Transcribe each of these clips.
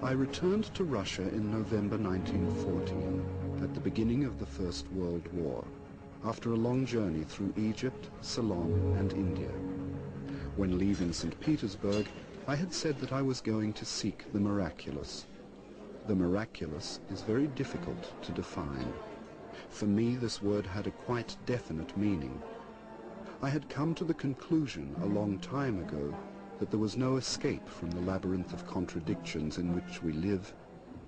I returned to Russia in November 1914, at the beginning of the First World War, after a long journey through Egypt, Ceylon, and India. When leaving St. Petersburg, I had said that I was going to seek the miraculous. The miraculous is very difficult to define. For me, this word had a quite definite meaning. I had come to the conclusion a long time ago that there was no escape from the labyrinth of contradictions in which we live,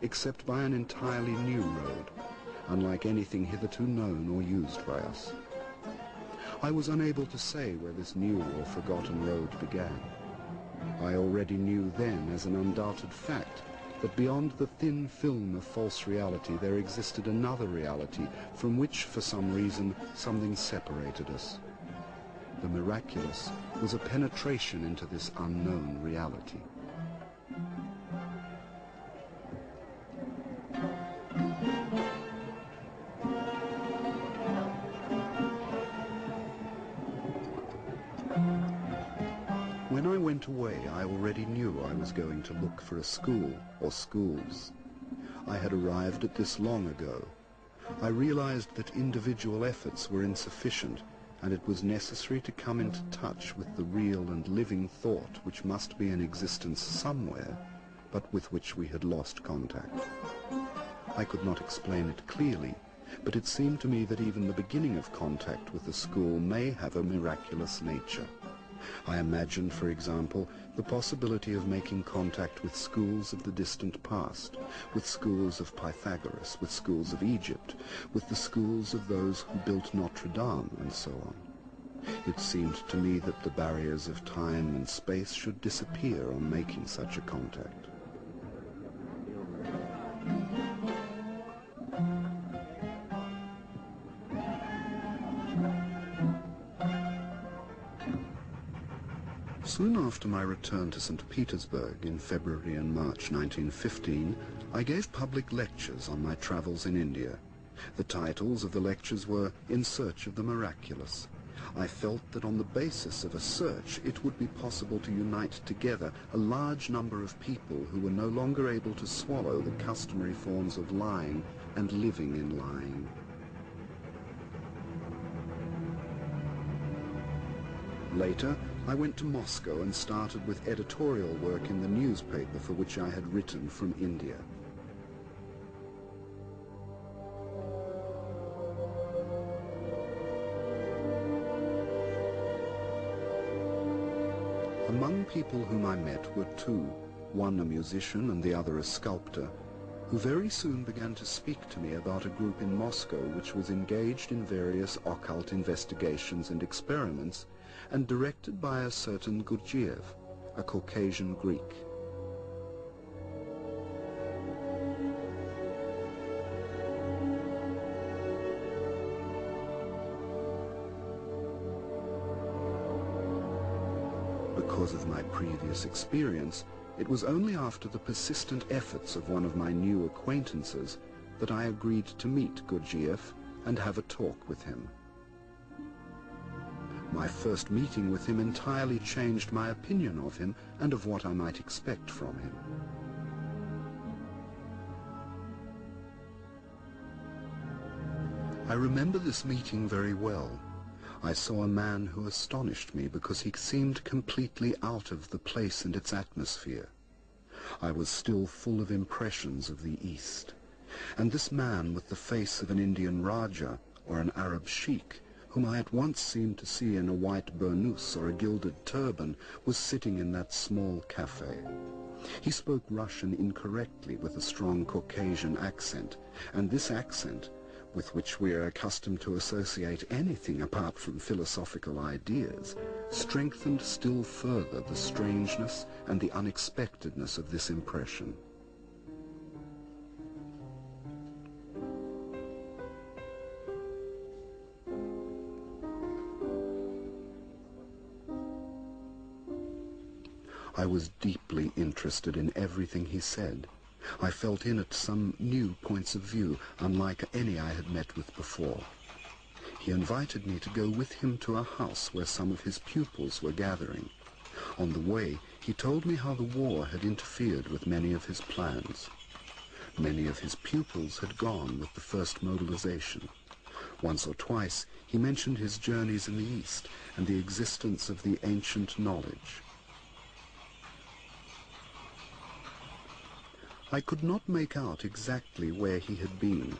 except by an entirely new road, unlike anything hitherto known or used by us. I was unable to say where this new or forgotten road began. I already knew then, as an undoubted fact, that beyond the thin film of false reality there existed another reality from which, for some reason, something separated us. The miraculous was a penetration into this unknown reality. When I went away, I already knew I was going to look for a school or schools. I had arrived at this long ago. I realized that individual efforts were insufficient, and it was necessary to come into touch with the real and living thought which must be in existence somewhere, but with which we had lost contact. I could not explain it clearly, but it seemed to me that even the beginning of contact with the school may have a miraculous nature. I imagined, for example, the possibility of making contact with schools of the distant past, with schools of Pythagoras, with schools of Egypt, with the schools of those who built Notre Dame, and so on. It seemed to me that the barriers of time and space should disappear on making such a contact. Soon after my return to St. Petersburg in February and March 1915, I gave public lectures on my travels in India. The titles of the lectures were In Search of the Miraculous. I felt that on the basis of a search it would be possible to unite together a large number of people who were no longer able to swallow the customary forms of lying and living in lying. Later, I went to Moscow and started with editorial work in the newspaper for which I had written from India. Among people whom I met were two, one a musician and the other a sculptor, who very soon began to speak to me about a group in Moscow which was engaged in various occult investigations and experiments, and directed by a certain Gurdjieff, a Caucasian Greek. Because of my previous experience, it was only after the persistent efforts of one of my new acquaintances that I agreed to meet Gurdjieff and have a talk with him. My first meeting with him entirely changed my opinion of him and of what I might expect from him. I remember this meeting very well. I saw a man who astonished me because he seemed completely out of the place and its atmosphere. I was still full of impressions of the East, and this man with the face of an Indian Raja or an Arab sheikh, whom I had once seemed to see in a white burnous or a gilded turban, was sitting in that small cafe. He spoke Russian incorrectly with a strong Caucasian accent, and this accent, with which we are accustomed to associate anything apart from philosophical ideas, strengthened still further the strangeness and the unexpectedness of this impression. I was deeply interested in everything he said. I felt in it some new points of view, unlike any I had met with before. He invited me to go with him to a house where some of his pupils were gathering. On the way, He told me how the war had interfered with many of his plans. Many of his pupils had gone with the first mobilization. Once or twice he mentioned his journeys in the East and the existence of the ancient knowledge. I could not make out exactly where he had been.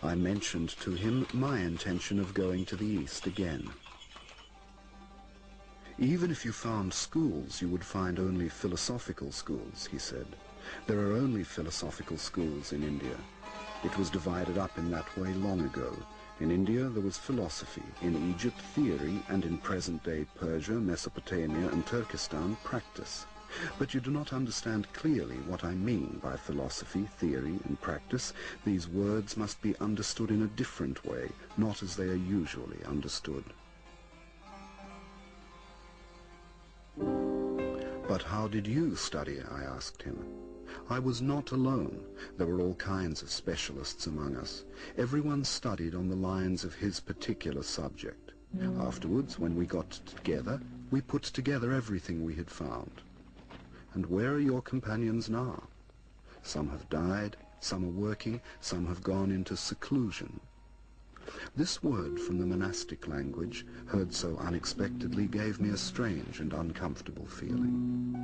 I mentioned to him my intention of going to the East again. Even if you found schools, you would find only philosophical schools, he said. There are only philosophical schools in India. It was divided up in that way long ago. In India there was philosophy, in Egypt theory, and in present-day Persia, Mesopotamia, and Turkestan practice. But you do not understand clearly what I mean by philosophy, theory, and practice. These words must be understood in a different way, not as they are usually understood. But how did you study? I asked him. I was not alone. There were all kinds of specialists among us. Everyone studied on the lines of his particular subject. Afterwards, when we got together, we put together everything we had found. And where are your companions now? Some have died, some are working, some have gone into seclusion. This word from the monastic language, heard so unexpectedly, gave me a strange and uncomfortable feeling.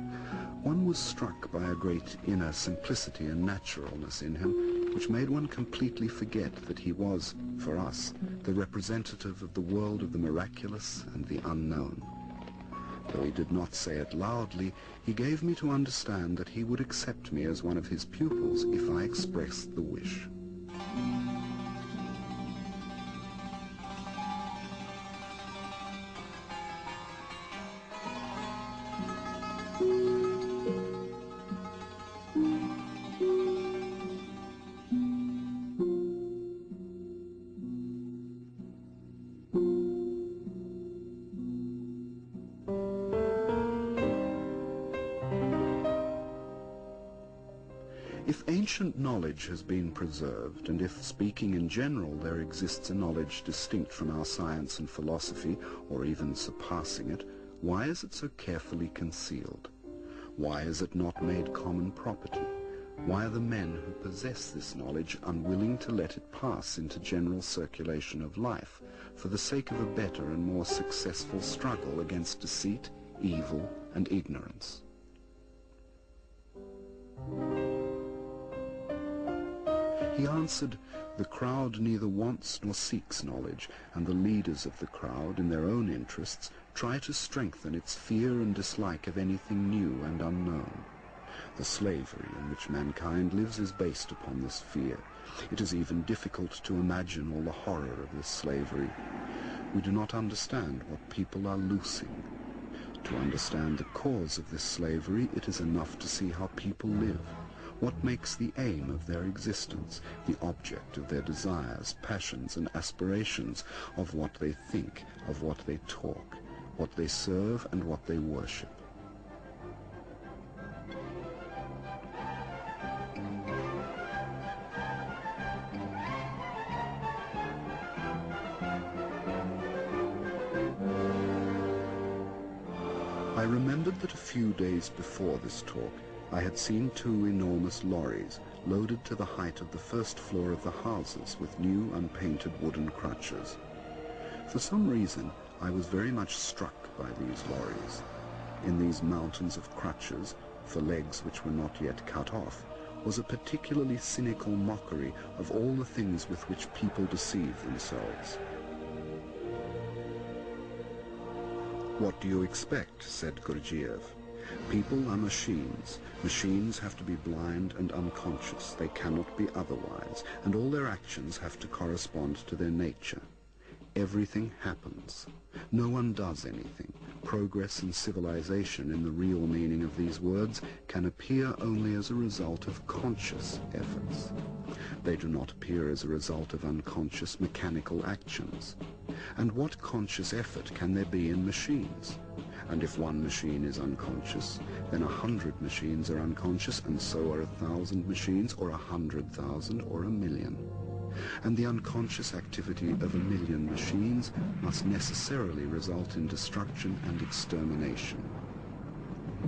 One was struck by a great inner simplicity and naturalness in him, which made one completely forget that he was, for us, the representative of the world of the miraculous and the unknown. Though he did not say it loudly, he gave me to understand that he would accept me as one of his pupils if I expressed the wish. If ancient knowledge has been preserved, and if, speaking in general, there exists a knowledge distinct from our science and philosophy, or even surpassing it, why is it so carefully concealed? Why is it not made common property? Why are the men who possess this knowledge unwilling to let it pass into general circulation of life, for the sake of a better and more successful struggle against deceit, evil, and ignorance? He answered, the crowd neither wants nor seeks knowledge, and the leaders of the crowd, in their own interests, try to strengthen its fear and dislike of anything new and unknown. The slavery in which mankind lives is based upon this fear. It is even difficult to imagine all the horror of this slavery. We do not understand what people are losing. To understand the cause of this slavery, it is enough to see how people live. What makes the aim of their existence, the object of their desires, passions, and aspirations, of what they think, of what they talk, what they serve, and what they worship. I remembered that a few days before this talk, I had seen two enormous lorries loaded to the height of the first floor of the houses with new unpainted wooden crutches. For some reason, I was very much struck by these lorries. In these mountains of crutches, for legs which were not yet cut off, was a particularly cynical mockery of all the things with which people deceive themselves. "What do you expect?" said Gurdjieff. "People are machines. Machines have to be blind and unconscious. They cannot be otherwise, and all their actions have to correspond to their nature. Everything happens. No one does anything. Progress and civilization, in the real meaning of these words, can appear only as a result of conscious efforts. They do not appear as a result of unconscious mechanical actions. And what conscious effort can there be in machines? And if one machine is unconscious, then 100 machines are unconscious, and so are 1,000 machines, or 100,000, or 1,000,000. And the unconscious activity of 1,000,000 machines must necessarily result in destruction and extermination.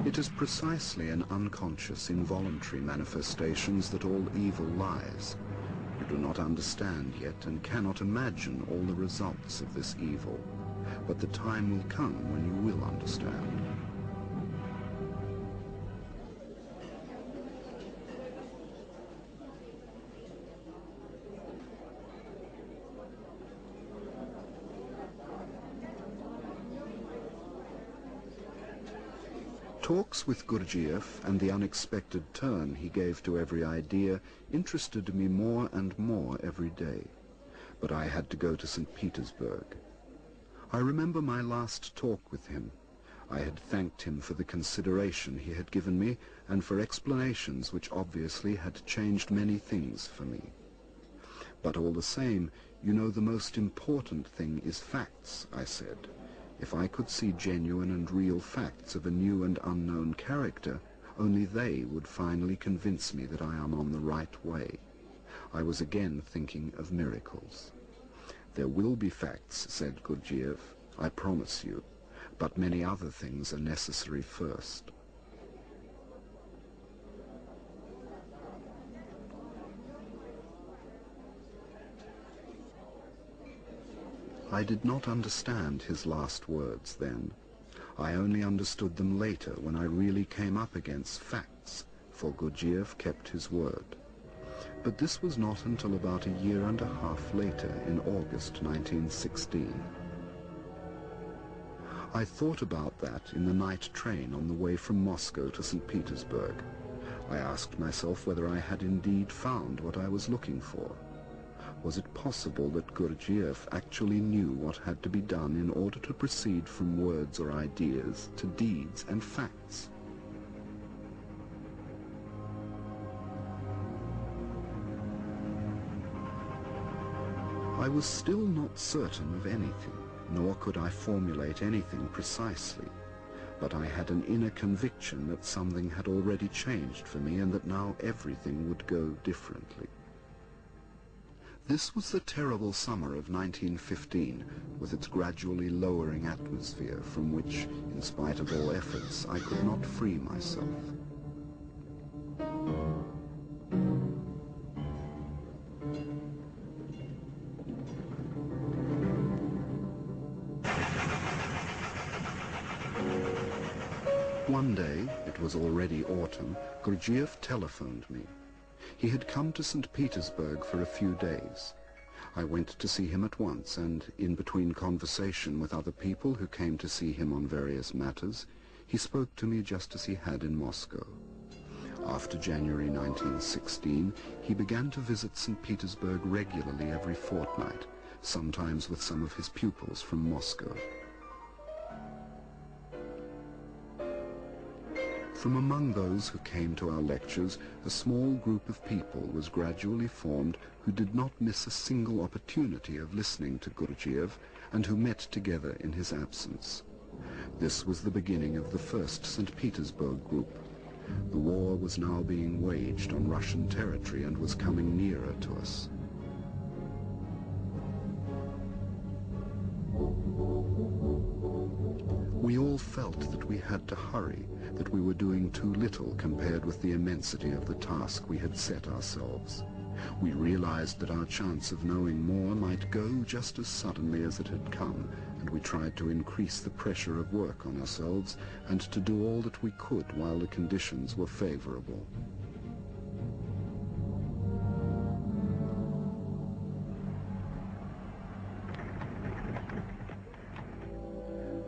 It is precisely in unconscious, involuntary manifestations that all evil lies. You do not understand yet and cannot imagine all the results of this evil, but the time will come when you will understand. Talks with Gurdjieff and the unexpected turn he gave to every idea interested me more and more every day. But I had to go to St. Petersburg. I remember my last talk with him. I had thanked him for the consideration he had given me and for explanations which obviously had changed many things for me. But all the same, you know, the most important thing is facts, I said. If I could see genuine and real facts of a new and unknown character, only they would finally convince me that I am on the right way. I was again thinking of miracles. There will be facts, said Gurdjieff, I promise you, but many other things are necessary first. I did not understand his last words then. I only understood them later when I really came up against facts, for Gurdjieff kept his word. But this was not until about a year and a half later, in August 1916. I thought about that in the night train on the way from Moscow to St. Petersburg. I asked myself whether I had indeed found what I was looking for. Was it possible that Gurdjieff actually knew what had to be done in order to proceed from words or ideas to deeds and facts? I was still not certain of anything, nor could I formulate anything precisely, but I had an inner conviction that something had already changed for me and that now everything would go differently. This was the terrible summer of 1915, with its gradually lowering atmosphere from which, in spite of all efforts, I could not free myself. One day, it was already autumn, Gurdjieff telephoned me. He had come to St. Petersburg for a few days. I went to see him at once, and in between conversation with other people who came to see him on various matters, he spoke to me just as he had in Moscow. After January 1916, he began to visit St. Petersburg regularly every fortnight, sometimes with some of his pupils from Moscow. From among those who came to our lectures, a small group of people was gradually formed who did not miss a single opportunity of listening to Gurdjieff and who met together in his absence. This was the beginning of the first St. Petersburg group. The war was now being waged on Russian territory and was coming nearer to us. We all felt that we had to hurry, that we were doing too little compared with the immensity of the task we had set ourselves. We realized that our chance of knowing more might go just as suddenly as it had come, and we tried to increase the pressure of work on ourselves and to do all that we could while the conditions were favorable.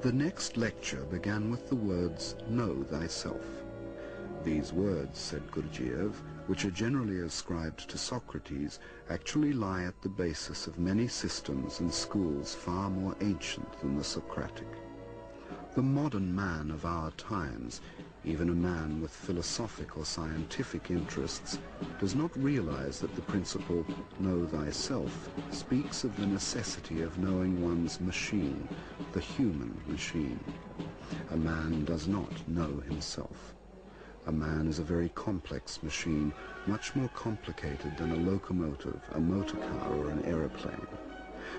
The next lecture began with the words, "Know thyself." These words, said Gurdjieff, which are generally ascribed to Socrates, actually lie at the basis of many systems and schools far more ancient than the Socratic. The modern man of our times, even a man with philosophic or scientific interests, does not realize that the principle, "Know thyself," speaks of the necessity of knowing one's machine, the human machine. A man does not know himself. A man is a very complex machine, much more complicated than a locomotive, a motor car, or an aeroplane.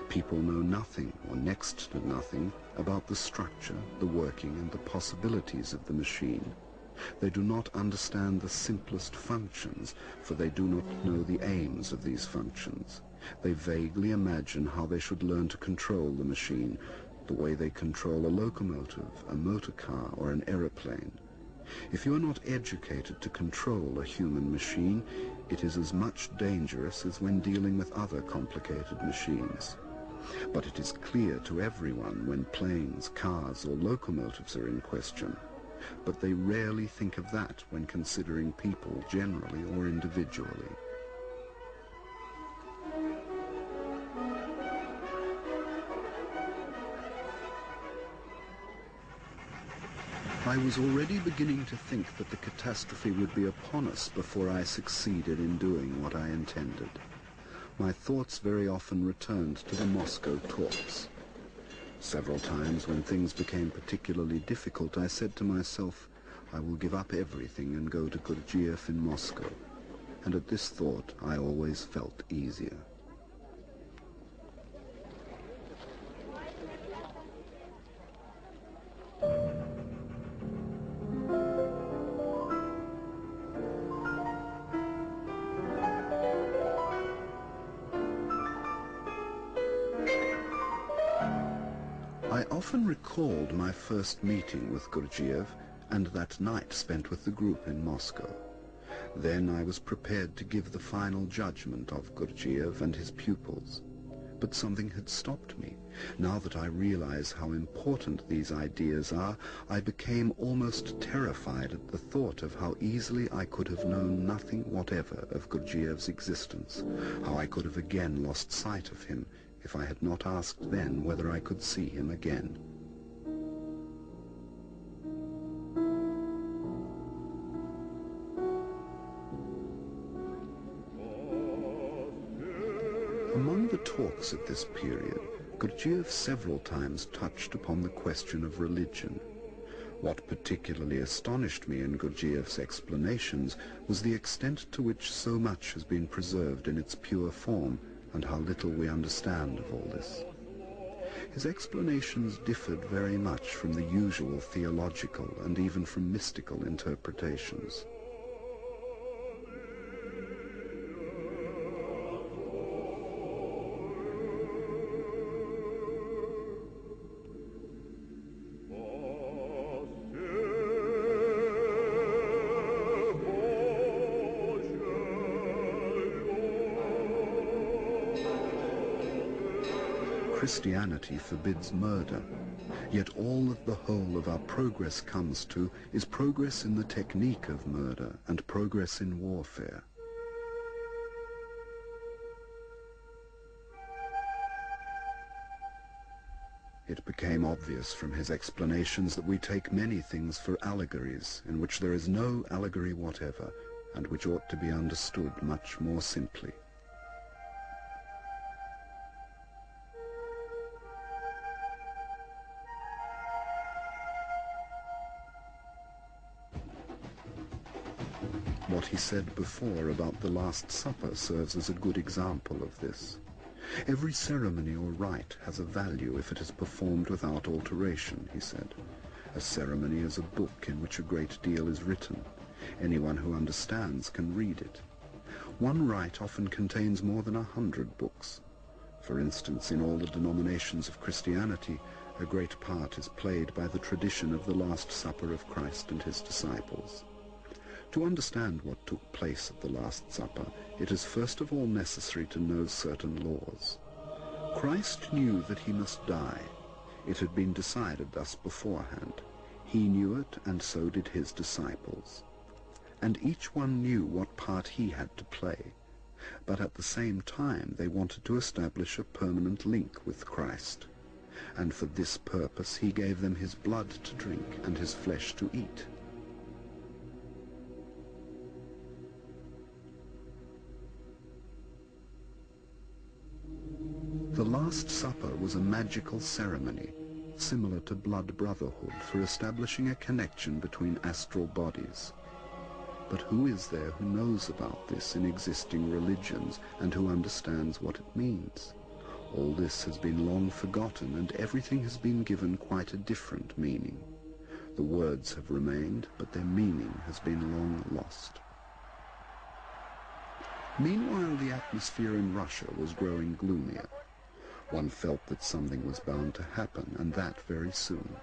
People know nothing, or next to nothing, about the structure, the working, and the possibilities of the machine. They do not understand the simplest functions, for they do not know the aims of these functions. They vaguely imagine how they should learn to control the machine, the way they control a locomotive, a motor car, or an aeroplane. If you are not educated to control a human machine, it is as much dangerous as when dealing with other complicated machines. But it is clear to everyone when planes, cars, or locomotives are in question. But they rarely think of that when considering people generally or individually. I was already beginning to think that the catastrophe would be upon us before I succeeded in doing what I intended. My thoughts very often returned to the Moscow talks. Several times when things became particularly difficult, I said to myself, I will give up everything and go to Gurdjieff in Moscow. And at this thought, I always felt easier. I often recalled my first meeting with Gurdjieff and that night spent with the group in Moscow. Then I was prepared to give the final judgment of Gurdjieff and his pupils. But something had stopped me. Now that I realize how important these ideas are, I became almost terrified at the thought of how easily I could have known nothing whatever of Gurdjieff's existence, how I could have again lost sight of him, if I had not asked then whether I could see him again. Among the talks at this period, Gurdjieff several times touched upon the question of religion. What particularly astonished me in Gurdjieff's explanations was the extent to which so much has been preserved in its pure form, and how little we understand of all this. His explanations differed very much from the usual theological and even from mystical interpretations. Christianity forbids murder, yet all that the whole of our progress comes to is progress in the technique of murder and progress in warfare. It became obvious from his explanations that we take many things for allegories, in which there is no allegory whatever, and which ought to be understood much more simply. What he said before about the Last Supper serves as a good example of this. Every ceremony or rite has a value if it is performed without alteration, he said. A ceremony is a book in which a great deal is written. Anyone who understands can read it. One rite often contains more than 100 books. For instance, in all the denominations of Christianity, a great part is played by the tradition of the Last Supper of Christ and his disciples. To understand what took place at the Last Supper, it is first of all necessary to know certain laws. Christ knew that he must die. It had been decided thus beforehand. He knew it, and so did his disciples. And each one knew what part he had to play. But at the same time they wanted to establish a permanent link with Christ. And for this purpose he gave them his blood to drink and his flesh to eat. The Last Supper was a magical ceremony, similar to blood brotherhood, for establishing a connection between astral bodies. But who is there who knows about this in existing religions and who understands what it means? All this has been long forgotten, and everything has been given quite a different meaning. The words have remained, but their meaning has been long lost. Meanwhile, the atmosphere in Russia was growing gloomier. One felt that something was bound to happen, and that very soon.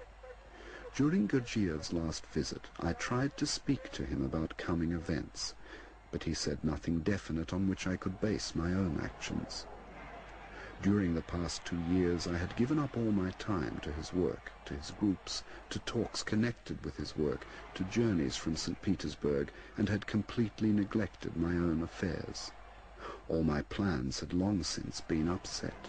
During Gurdjieff's last visit, I tried to speak to him about coming events, but he said nothing definite on which I could base my own actions. During the past 2 years, I had given up all my time to his work, to his groups, to talks connected with his work, to journeys from St. Petersburg, and had completely neglected my own affairs. All my plans had long since been upset.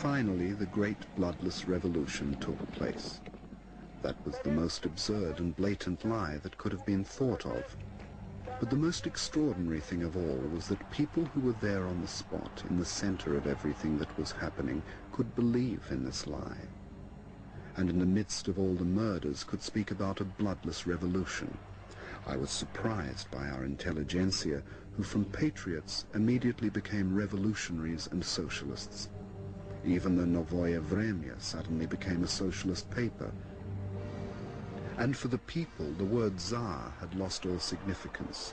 Finally, the great bloodless revolution took place. That was the most absurd and blatant lie that could have been thought of. But the most extraordinary thing of all was that people who were there on the spot, in the center of everything that was happening, could believe in this lie. And in the midst of all the murders could speak about a bloodless revolution. I was surprised by our intelligentsia, who from patriots immediately became revolutionaries and socialists. Even the Novoye Vremya suddenly became a socialist paper. And for the people, the word Tsar had lost all significance.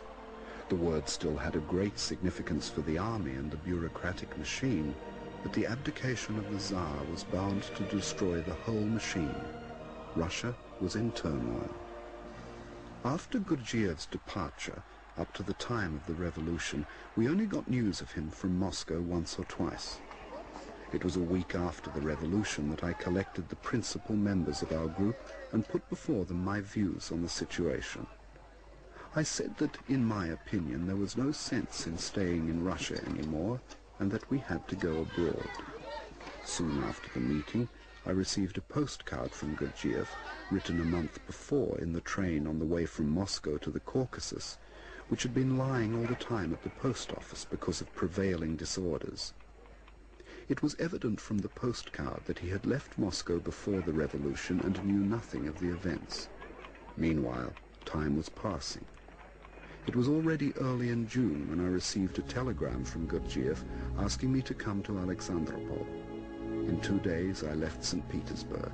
The word still had a great significance for the army and the bureaucratic machine, but the abdication of the Tsar was bound to destroy the whole machine. Russia was in turmoil. After Gurdjieff's departure, up to the time of the revolution, we only got news of him from Moscow once or twice. It was a week after the revolution that I collected the principal members of our group and put before them my views on the situation. I said that, in my opinion, there was no sense in staying in Russia anymore, and that we had to go abroad. Soon after the meeting, I received a postcard from Gurdjieff, written a month before in the train on the way from Moscow to the Caucasus, which had been lying all the time at the post office because of prevailing disorders. It was evident from the postcard that he had left Moscow before the revolution and knew nothing of the events. Meanwhile, time was passing. It was already early in June when I received a telegram from Gurdjieff asking me to come to Alexandropol. In 2 days I left St. Petersburg.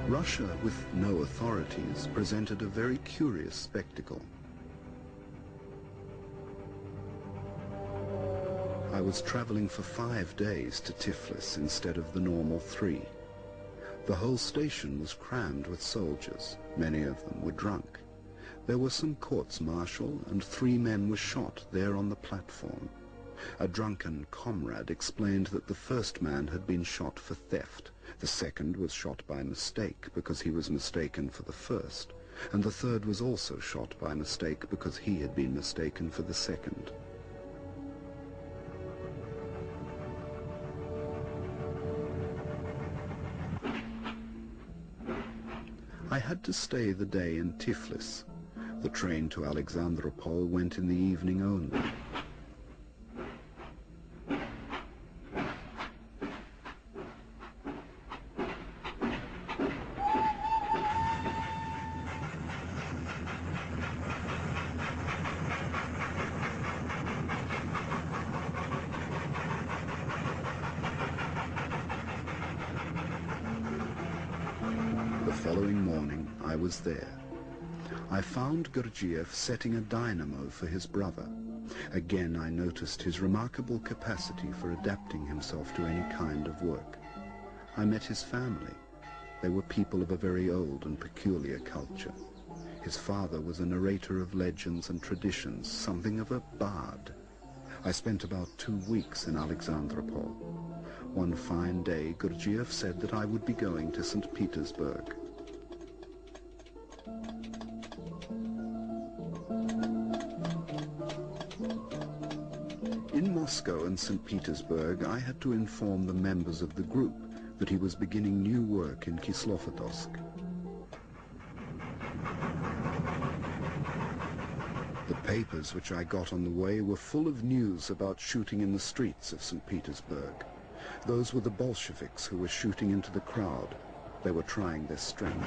Russia, with no authorities, presented a very curious spectacle. I was traveling for 5 days to Tiflis instead of the normal 3. The whole station was crammed with soldiers. Many of them were drunk. There were some courts-martial, and 3 men were shot there on the platform. A drunken comrade explained that the first man had been shot for theft. The second was shot by mistake because he was mistaken for the first, and the third was also shot by mistake because he had been mistaken for the second. I had to stay the day in Tiflis. The train to Alexandropol went in the evening only. The following morning, I was there. I found Gurdjieff setting a dynamo for his brother. Again, I noticed his remarkable capacity for adapting himself to any kind of work. I met his family. They were people of a very old and peculiar culture. His father was a narrator of legends and traditions, something of a bard. I spent about 2 weeks in Alexandropol. One fine day, Gurdjieff said that I would be going to St. Petersburg. In Moscow and St. Petersburg, I had to inform the members of the group that he was beginning new work in Kislovodsk. The papers which I got on the way were full of news about shooting in the streets of St. Petersburg. Those were the Bolsheviks who were shooting into the crowd. They were trying their strength.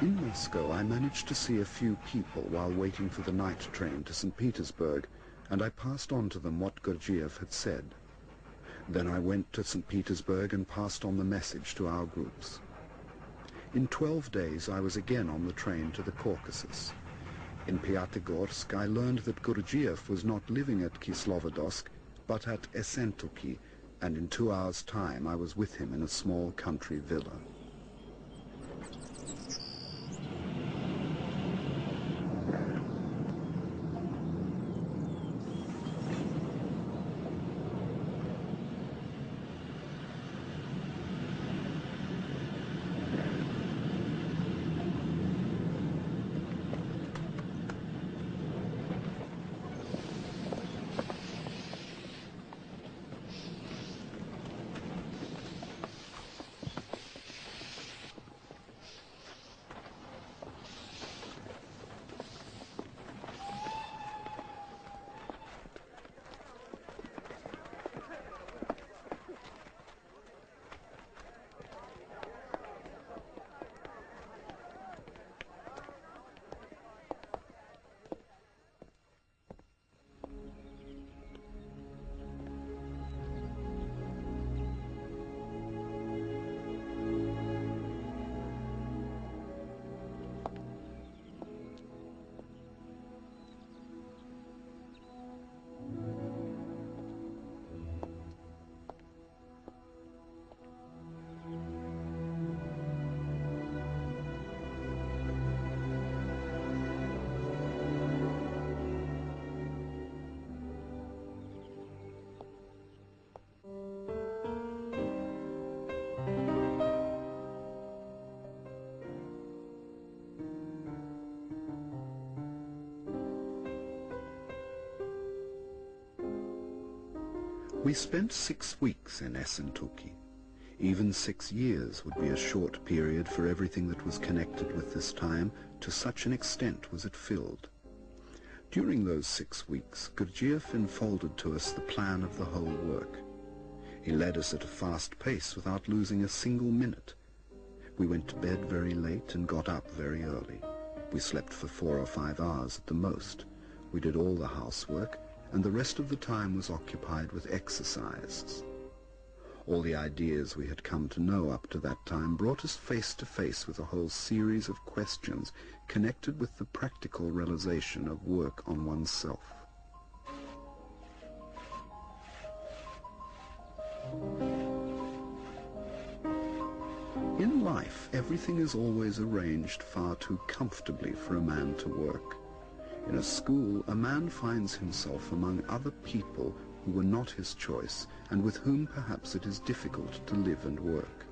In Moscow, I managed to see a few people while waiting for the night train to St. Petersburg, and I passed on to them what Gurdjieff had said. Then I went to St. Petersburg and passed on the message to our groups. In 12 days, I was again on the train to the Caucasus. In Pyatigorsk, I learned that Gurdjieff was not living at Kislovodsk, but at Essentuki, and in 2 hours' time I was with him in a small country villa. We spent 6 weeks in Essentuki. Even 6 years would be a short period for everything that was connected with this time, to such an extent was it filled. During those 6 weeks, Gurdjieff unfolded to us the plan of the whole work. He led us at a fast pace without losing a single minute. We went to bed very late and got up very early. We slept for 4 or 5 hours at the most. We did all the housework, and the rest of the time was occupied with exercises. All the ideas we had come to know up to that time brought us face to face with a whole series of questions connected with the practical realization of work on oneself. In life, everything is always arranged far too comfortably for a man to work. In a school, a man finds himself among other people who were not his choice, and with whom perhaps it is difficult to live and work.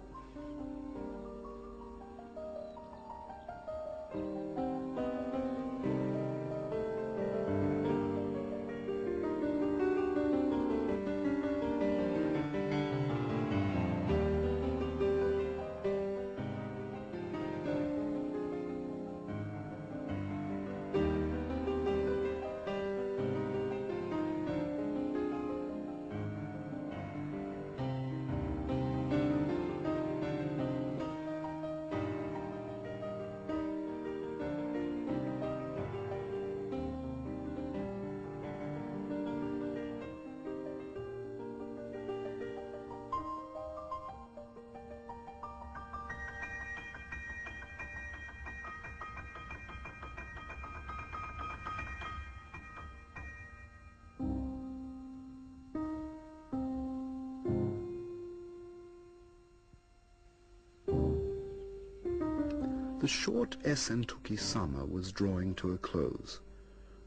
The short Essentuki summer was drawing to a close.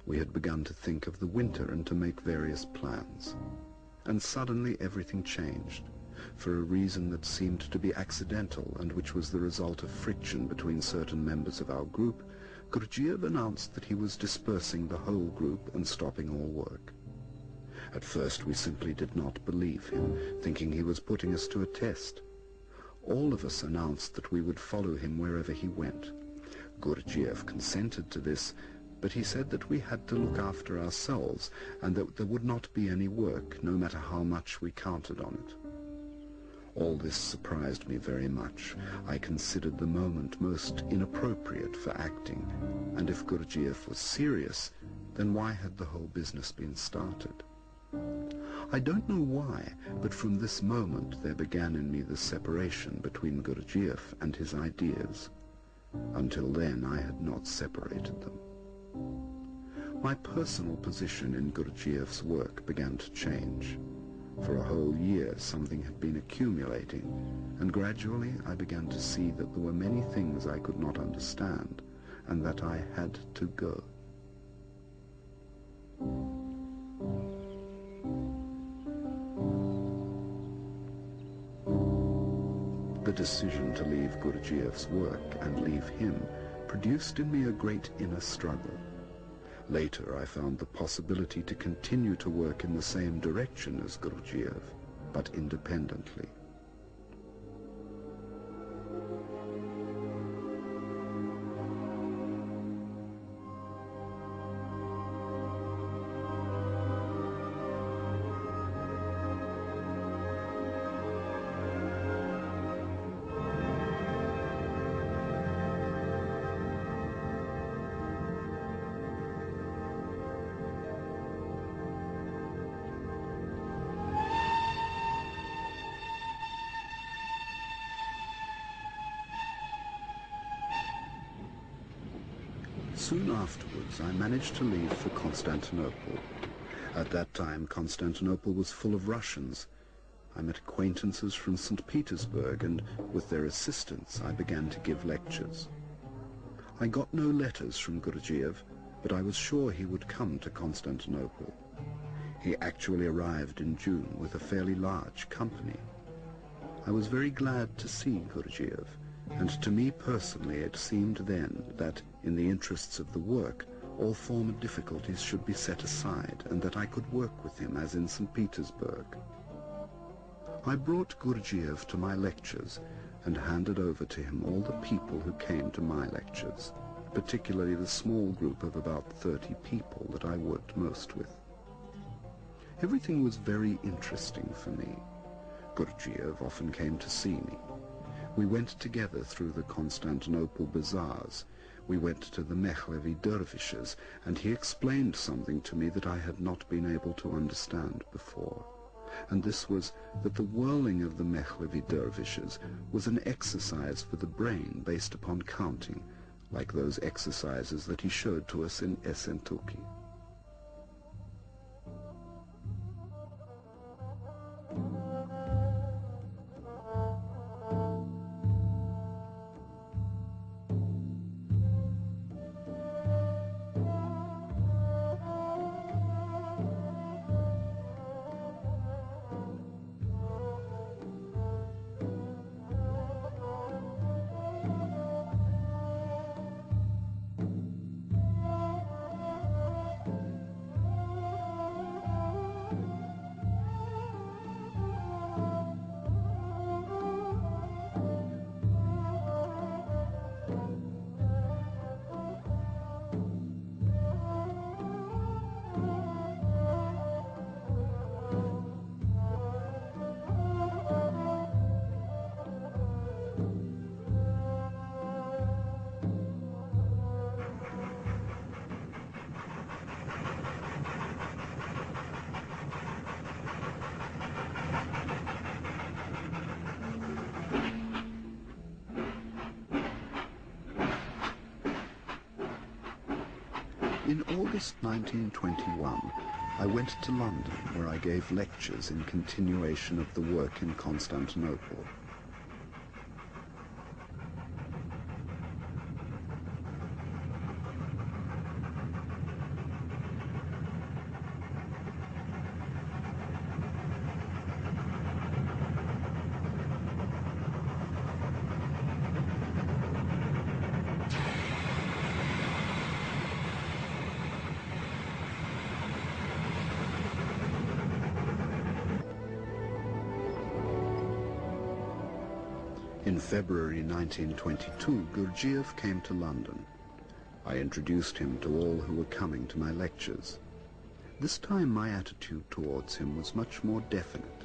We had begun to think of the winter and to make various plans. And suddenly everything changed, for a reason that seemed to be accidental and which was the result of friction between certain members of our group. Gurdjieff announced that he was dispersing the whole group and stopping all work. At first we simply did not believe him, thinking he was putting us to a test. All of us announced that we would follow him wherever he went. Gurdjieff consented to this, but he said that we had to look after ourselves and that there would not be any work, no matter how much we counted on it. All this surprised me very much. I considered the moment most inappropriate for acting, and if Gurdjieff was serious, then why had the whole business been started? I don't know why, but from this moment there began in me the separation between Gurdjieff and his ideas. Until then I had not separated them. My personal position in Gurdjieff's work began to change. For a whole year something had been accumulating, and gradually I began to see that there were many things I could not understand, and that I had to go. The decision to leave Gurdjieff's work and leave him produced in me a great inner struggle. Later I found the possibility to continue to work in the same direction as Gurdjieff, but independently. Soon afterwards I managed to leave for Constantinople. At that time Constantinople was full of Russians. I met acquaintances from St. Petersburg, and with their assistance I began to give lectures. I got no letters from Gurdjieff, but I was sure he would come to Constantinople. He actually arrived in June with a fairly large company. I was very glad to see Gurdjieff, and to me personally it seemed then that, in the interests of the work, all former difficulties should be set aside, and that I could work with him as in St. Petersburg. I brought Gurdjieff to my lectures and handed over to him all the people who came to my lectures, particularly the small group of about 30 people that I worked most with. Everything was very interesting for me. Gurdjieff often came to see me. We went together through the Constantinople bazaars. We went to the Mehlevi dervishes, and he explained something to me that I had not been able to understand before. And this was that the whirling of the Mehlevi dervishes was an exercise for the brain based upon counting, like those exercises that he showed to us in Essentuki. In August 1921, I went to London, where I gave lectures in continuation of the work in Constantinople. In February 1922, Gurdjieff came to London. I introduced him to all who were coming to my lectures. This time my attitude towards him was much more definite.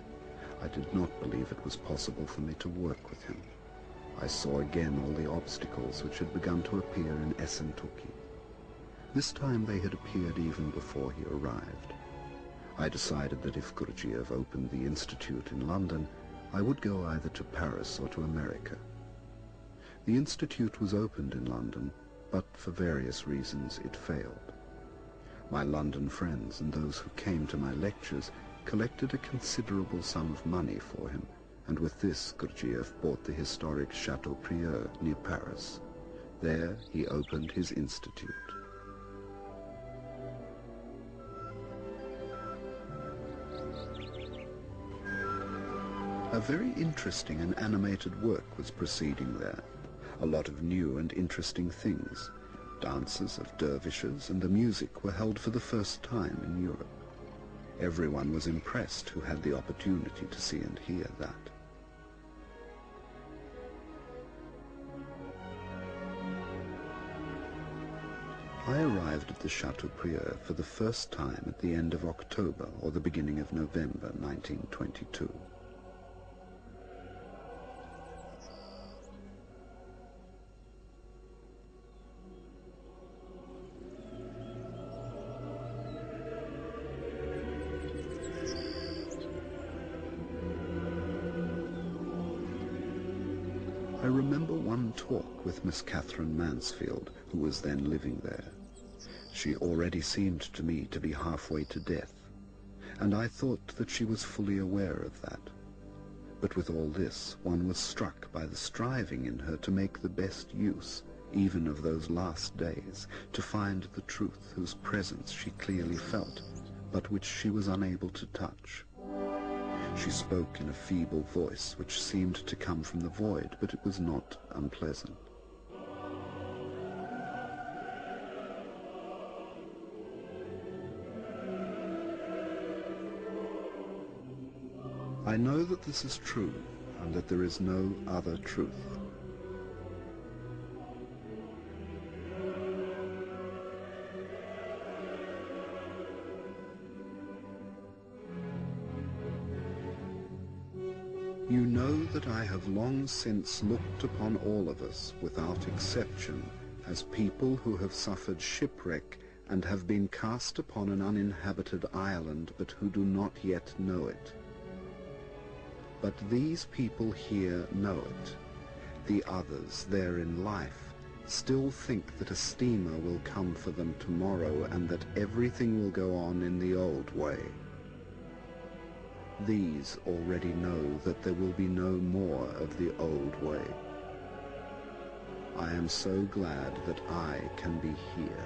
I did not believe it was possible for me to work with him. I saw again all the obstacles which had begun to appear in Essentuki. This time they had appeared even before he arrived. I decided that if Gurdjieff opened the Institute in London, I would go either to Paris or to America. The Institute was opened in London, but for various reasons it failed. My London friends and those who came to my lectures collected a considerable sum of money for him, and with this Gurdjieff bought the historic Chateaubriand near Paris. There he opened his institute. A very interesting and animated work was proceeding there. A lot of new and interesting things. Dances of dervishes and the music were held for the first time in Europe. Everyone was impressed who had the opportunity to see and hear that. I arrived at the Chateaubriand for the first time at the end of October or the beginning of November 1922. I remember one talk with Miss Catherine Mansfield, who was then living there. She already seemed to me to be halfway to death, and I thought that she was fully aware of that. But with all this, one was struck by the striving in her to make the best use, even of those last days, to find the truth whose presence she clearly felt, but which she was unable to touch. She spoke in a feeble voice which seemed to come from the void, but it was not unpleasant. I know that this is true, and that there is no other truth. You know that I have long since looked upon all of us, without exception, as people who have suffered shipwreck and have been cast upon an uninhabited island, but who do not yet know it. But these people here know it. The others, there in life, still think that a steamer will come for them tomorrow and that everything will go on in the old way. These already know that there will be no more of the old way. I am so glad that I can be here.